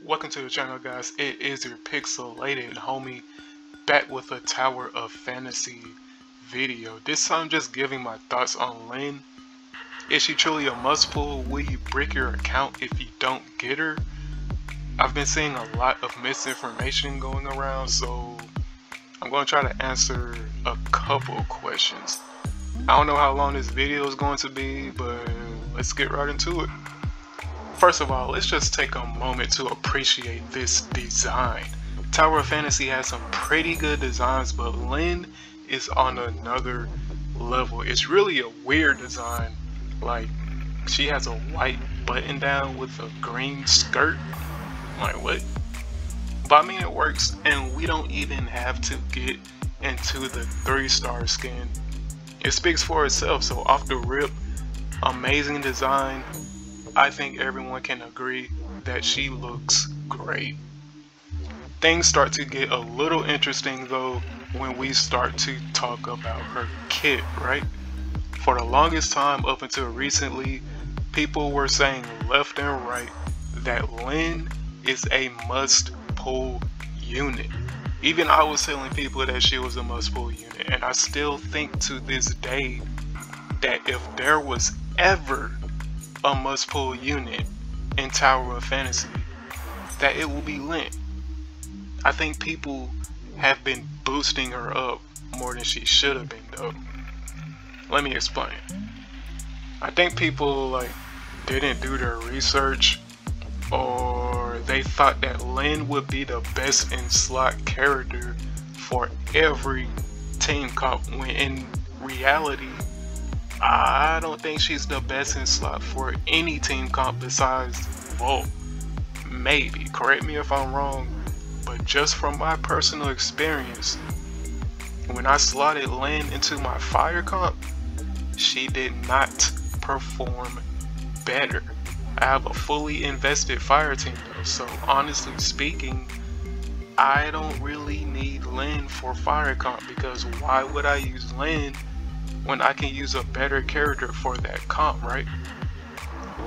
Welcome to the channel, guys. It is your pixelated homie back with a Tower of Fantasy video. This time just giving my thoughts on Lynn. Is she truly a must pull? Will you brick your account if you don't get her? I've been seeing a lot of misinformation going around, so I'm going to try to answer a couple questions. I don't know how long this video is going to be, but let's get right into it. First of all, let's just take a moment to appreciate this design. Tower of Fantasy has some pretty good designs, but Lynn is on another level. It's really a weird design. Like, she has a white button down with a green skirt. Like, what? But I mean, it works, and we don't even have to get into the 3-star skin. It speaks for itself, so off the rip, amazing design. I think everyone can agree that she looks great. Things start to get a little interesting though when we start to talk about her kit, right? For the longest time up until recently, people were saying left and right that Lynn is a must pull unit. Even I was telling people that she was a must pull unit, and I still think to this day that if there was ever a must pull unit in Tower of Fantasy, that it will be Lynn. I think people have been boosting her up more than she should have been though. Let me explain. I think people didn't do their research, or they thought that Lynn would be the best in slot character for every team comp, when in reality I don't think she's the best in slot for any team comp besides Volt. Maybe, correct me if I'm wrong, but just from my personal experience, when I slotted Lynn into my fire comp, she did not perform better. I have a fully invested fire team though, so honestly speaking, I don't really need Lynn for fire comp, because why would I use Lynn when I can use a better character for that comp, right?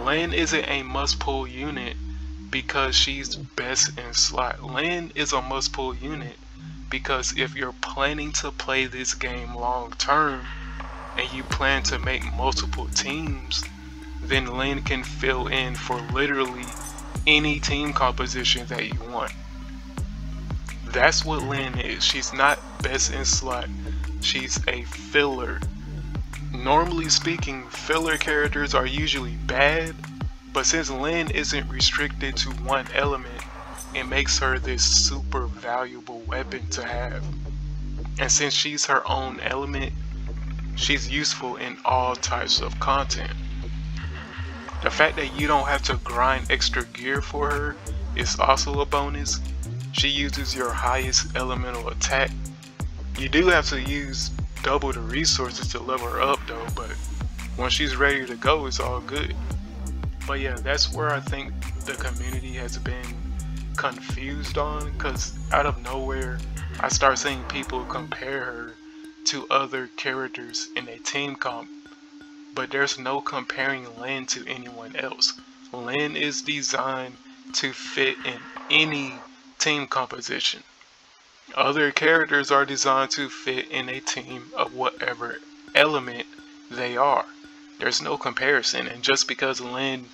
Lynn isn't a must pull unit because she's best in slot. Lynn is a must pull unit because if you're planning to play this game long term and you plan to make multiple teams, then Lynn can fill in for literally any team composition that you want. That's what Lynn is. She's not best in slot. She's a filler. Normally speaking, filler characters are usually bad, but since Lynn isn't restricted to one element, it makes her this super valuable weapon to have. And since she's her own element, she's useful in all types of content. The fact that you don't have to grind extra gear for her is also a bonus. She uses your highest elemental attack. You do have to use double the resources to level her up though, but when she's ready to go, it's all good. But yeah, that's where I think the community has been confused on, because out of nowhere I start seeing people compare her to other characters in a team comp, but there's no comparing Lynn to anyone else. Lynn is designed to fit in any team composition. Other characters are designed to fit in a team of whatever element they are. There's no comparison, and just because Lynn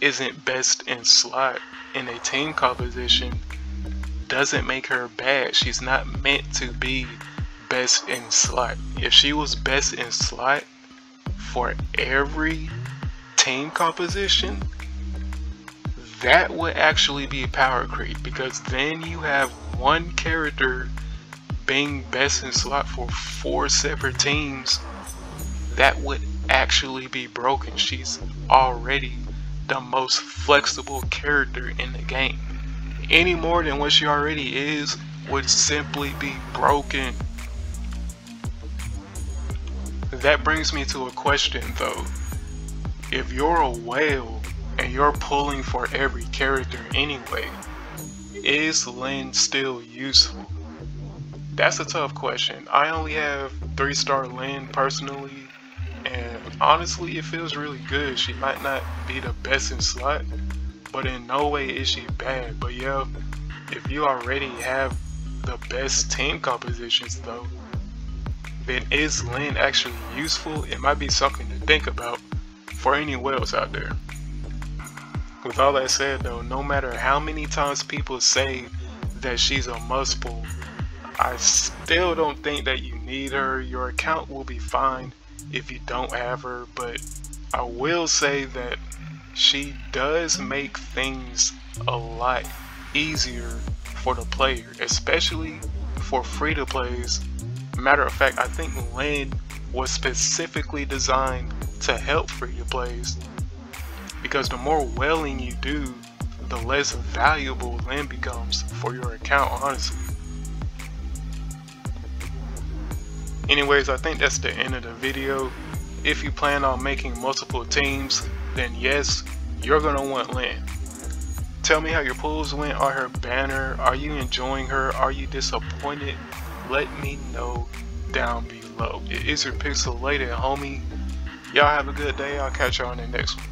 isn't best in slot in a team composition doesn't make her bad. She's not meant to be best in slot. If she was best in slot for every team composition, that would actually be power creep, because then you have one character being best in slot for 4 separate teams. That would actually be broken. She's already the most flexible character in the game. Any more than what she already is would simply be broken. That brings me to a question though. If you're a whale and you're pulling for every character anyway, is Lynn still useful? That's a tough question. I only have 3-star Lynn personally, and honestly it feels really good. She might not be the best in slot, but in no way is she bad. But yeah, if you already have the best team compositions though, then is Lin actually useful? It might be something to think about for any whales out there. With all that said though, no matter how many times people say that she's a must pull, I still don't think that you need her. Your account will be fine if you don't have her, but I will say that she does make things a lot easier for the player, especially for free-to-plays. Matter of fact, I think Lin was specifically designed to help free-to-plays, because the more whaling you do, the less valuable Lin becomes for your account, honestly. Anyways, I think that's the end of the video. If you plan on making multiple teams, then yes, you're gonna want Lin. Tell me how your pulls went on her banner. Are you enjoying her? Are you disappointed? Let me know down below. It is your pixelated homie. Y'all have a good day. I'll catch y'all on the next one.